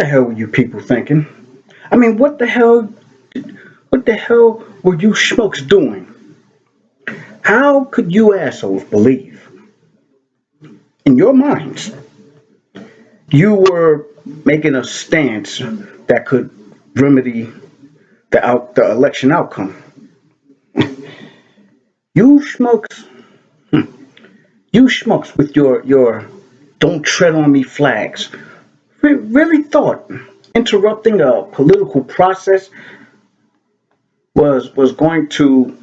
the hell were you people thinking? I mean, what the hell were you schmucks doing? How could you assholes believe, in your minds, you were making a stance that could remedy the election outcome? You schmucks, you schmucks with your don't tread on me flags really thought interrupting a political process was going to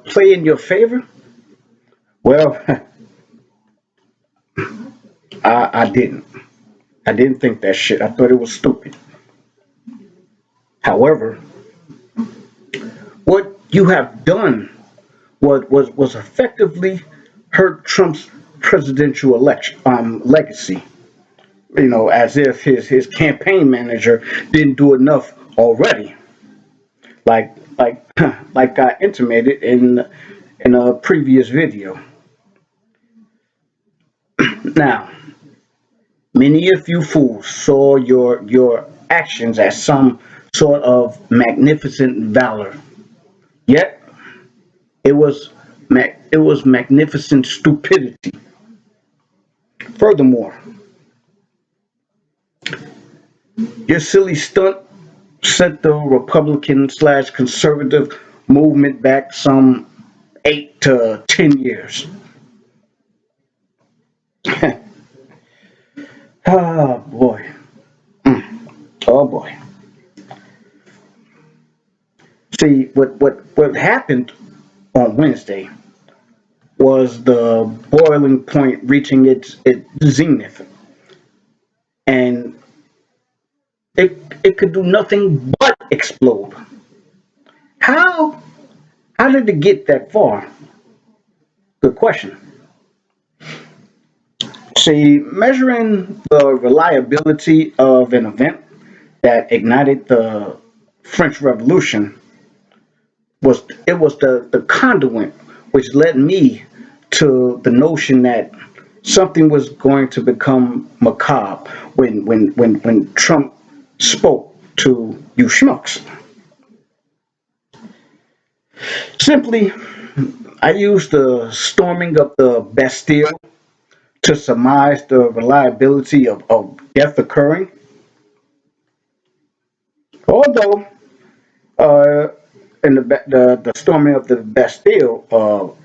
play in your favor? Well, I didn't. I didn't think that shit. I thought it was stupid. However, what you have done was effectively hurt Trump's presidential election legacy. You know, as if his campaign manager didn't do enough already. Like like I intimated in a previous video. Now, many of you fools saw your actions as some sort of magnificent valor. Yet it was magnificent stupidity. Furthermore, your silly stunt set the Republican slash conservative movement back some 8 to 10 years. Oh boy. Oh boy. See what happened on Wednesday was the boiling point reaching its zenith, and it could do nothing but explode. How how did it get that far? Good question. See, measuring the reliability of an event that ignited the French Revolution was the conduit which led me to the notion that something was going to become macabre when Trump spoke to you schmucks. Simply, I used the storming of the Bastille to surmise the reliability of death occurring. Although, uh, in the storming of the Bastille,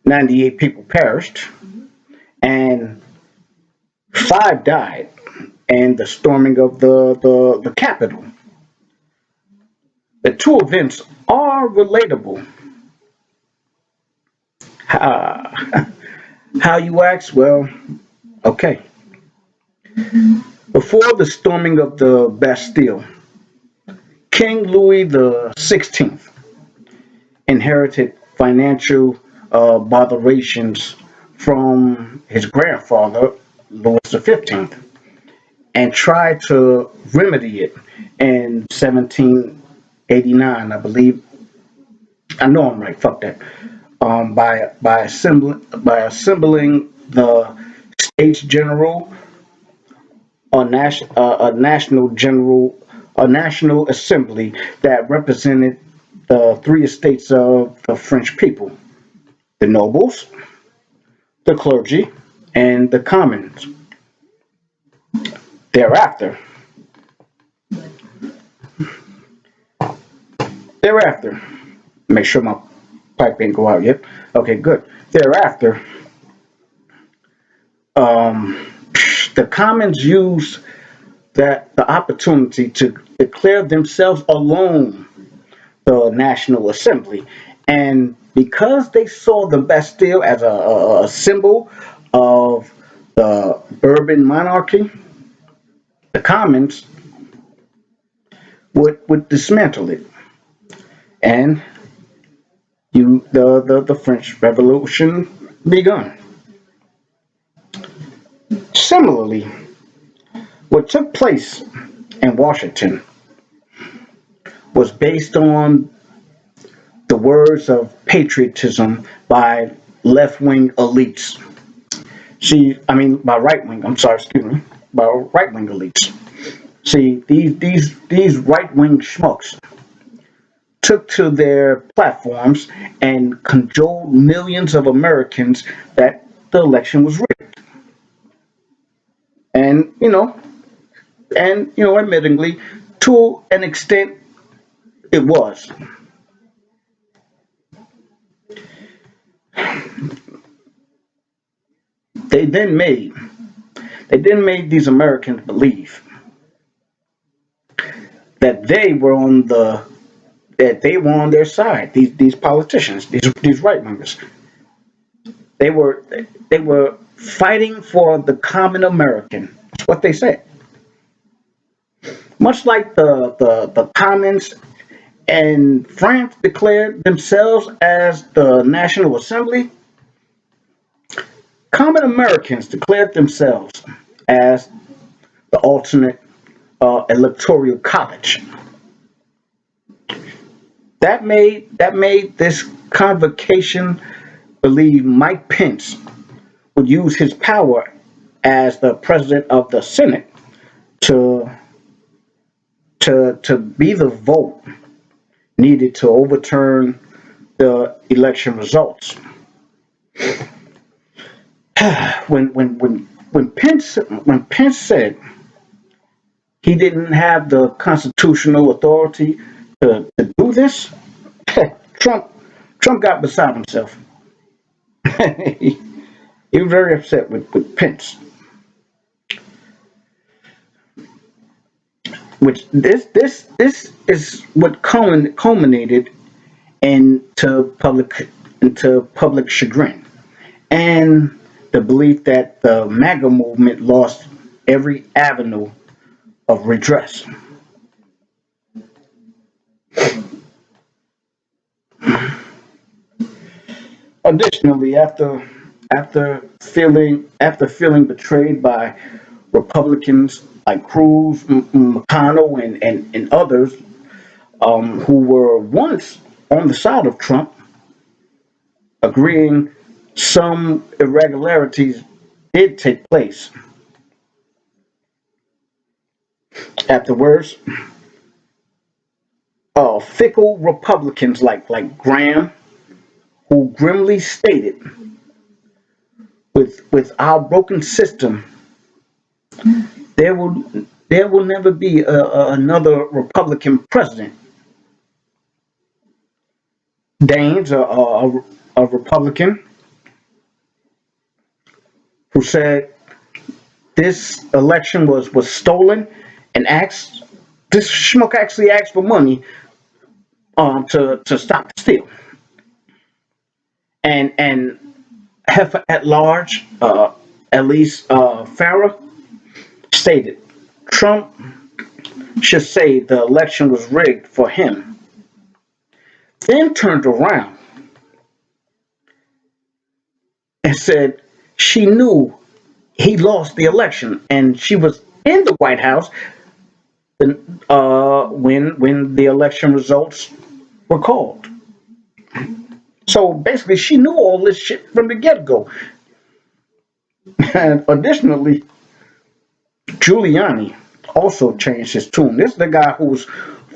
98 people perished and 5 died, and the storming of the Capitol. The two events are relatable. Uh, how you ask? Well, okay. Before the storming of the Bastille, King Louis the XVI inherited financial botherations from his grandfather, Louis the XV, and tried to remedy it in 1789, I believe. I know I'm right. Fuck that. By assembling the States General, a national general, a national assembly that represented the three estates of the French people: the nobles, the clergy, and the commons. Thereafter, thereafter, make sure my pipe ain't go out yet. Okay, good. Thereafter, um, the commons used the opportunity to declare themselves alone the National Assembly. And because they saw the Bastille as a symbol of the Bourbon monarchy, the Commons would dismantle it. And the French Revolution begun. Similarly, what took place in Washington was based on the words of patriotism by left wing elites. I mean, by right wing, I'm sorry, excuse me. by right wing elites. See, these right wing schmucks took to their platforms and cajoled millions of Americans that the election was rigged. And admittingly, to an extent, it was. They then made these Americans believe that they were on their side. These politicians, these right wingers, they were they were fighting for the common American. That's what they said. Much like the commons and France declared themselves as the National Assembly, common Americans declared themselves as the alternate electoral college. That made this convocation believe Mike Pence would use his power as the president of the Senate to to be the vote needed to overturn the election results. When Pence said he didn't have the constitutional authority to do this, Trump Trump got beside himself. he, he was very upset with Pence, which this is what culminated into public chagrin and the belief that the MAGA movement lost every avenue of redress. Additionally, after feeling betrayed by Republicans like Cruz, McConnell, and others who were once on the side of Trump, agreeing some irregularities did take place. Afterwards, fickle Republicans like Graham, who grimly stated, with our broken system, there will there will never be another Republican president. Daines, a Republican, who said this election was stolen, and asked this schmuck actually asked for money to stop the steal. And Heifer at large, Elise Farah, stated Trump should say the election was rigged for him, then turned around and said she knew he lost the election and she was in the White House when the election results were called. So basically, she knew all this shit from the get go. And additionally, Giuliani also changed his tune. This is the guy who was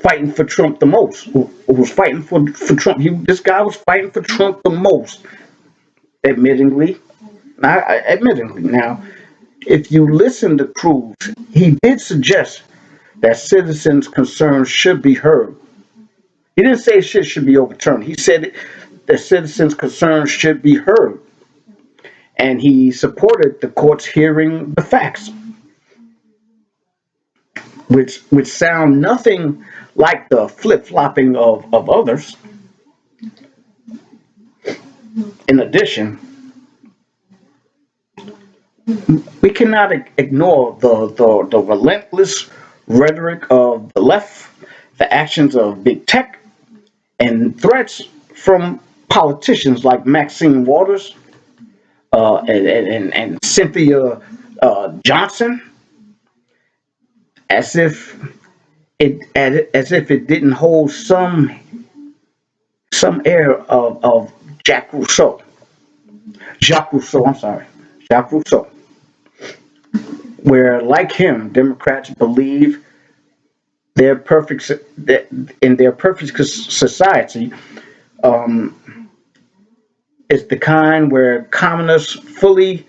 fighting for Trump the most, who was fighting for Trump. This guy was fighting for Trump the most, admittingly. Admittingly. Now, if you listen to Cruz, he did suggest that citizens' concerns should be heard. He didn't say shit should be overturned. He said that citizens' concerns should be heard. And he supported the courts hearing the facts, which sound nothing like the flip flopping of others. In addition, we cannot ignore the relentless rhetoric of the left, the actions of big tech, and threats from politicians like Maxine Waters and Cynthia Johnson, as if it didn't hold some air of Jacques Rousseau. Jacques Rousseau, I'm sorry. Jacques Rousseau. where, like him, Democrats believe their perfect that in their perfect society um, is the kind where communists fully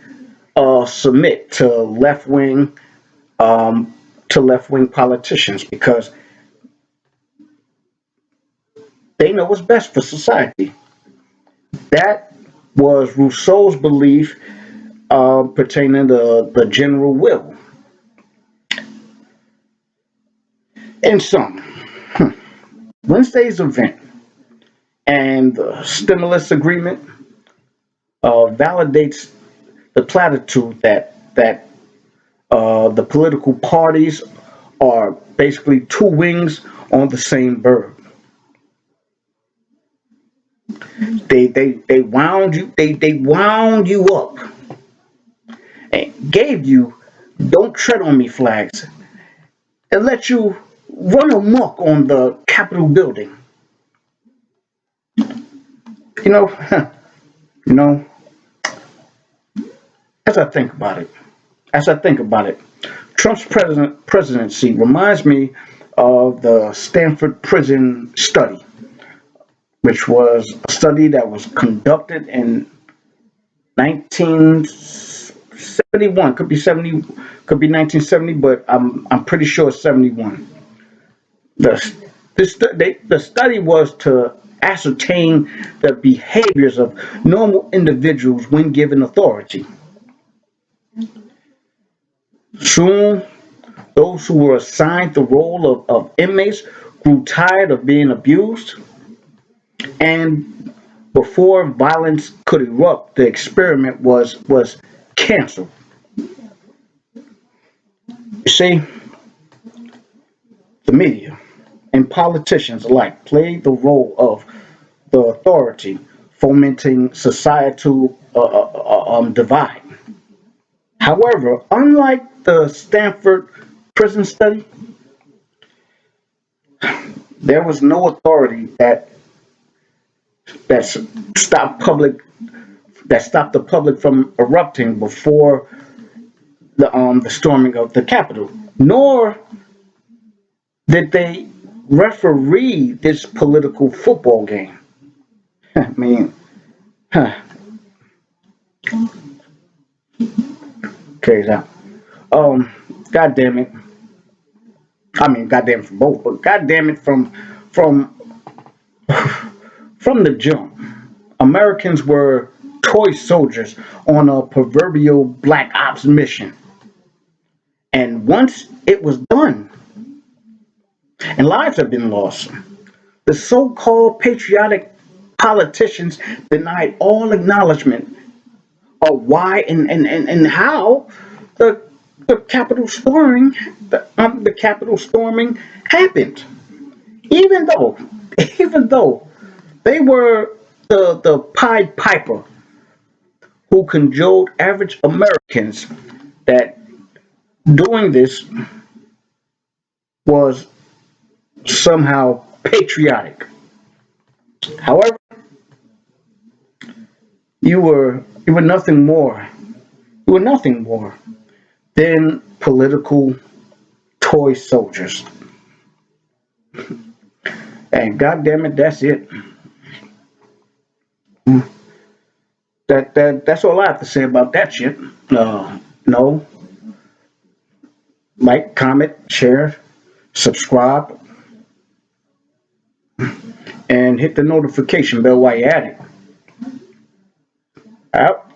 submit um, to left wing politicians because they know what's best for society. That was Rousseau's belief pertaining to the general will. In sum, Wednesday's event and the stimulus agreement validates the platitude that the political parties are basically two wings on the same bird. They wound you up and gave you "Don't tread on me" flags and let you run amok on the Capitol building. You know, you know. As I think about it, as I think about it, Trump's presidency reminds me of the Stanford prison study, which was a study that was conducted in 1971. Could be 70, could be 1970, but I'm pretty sure it's 71. The the study was to ascertain the behaviors of normal individuals when given authority. Soon, those who were assigned the role of inmates grew tired of being abused, and before violence could erupt, the experiment was canceled. You see, the media and politicians alike played the role of the authority, fomenting societal divide. However, unlike the Stanford prison study, there was no authority that stopped public that stopped the public from erupting before the storming of the Capitol. Nor did they referee this political football game. I mean, huh, carries out. God damn it. I mean, God damn it from both, but God damn it from from the jump. Americans were toy soldiers on a proverbial black ops mission. And once it was done, and lives have been lost, the so called patriotic politicians denied all acknowledgement of why and how the the Capitol storming the Capitol storming happened. Even though even though they were the Pied Piper who cajoled average Americans that doing this was somehow patriotic. However, you were nothing more. You were nothing more than political toy soldiers. And God damn it, that's it. That's all I have to say about that shit. No, like, comment, share, subscribe, and hit the notification bell while you're at it. Yep,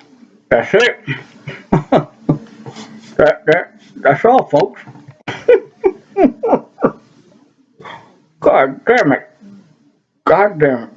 that's it. That's all, folks. God damn it. God damn it.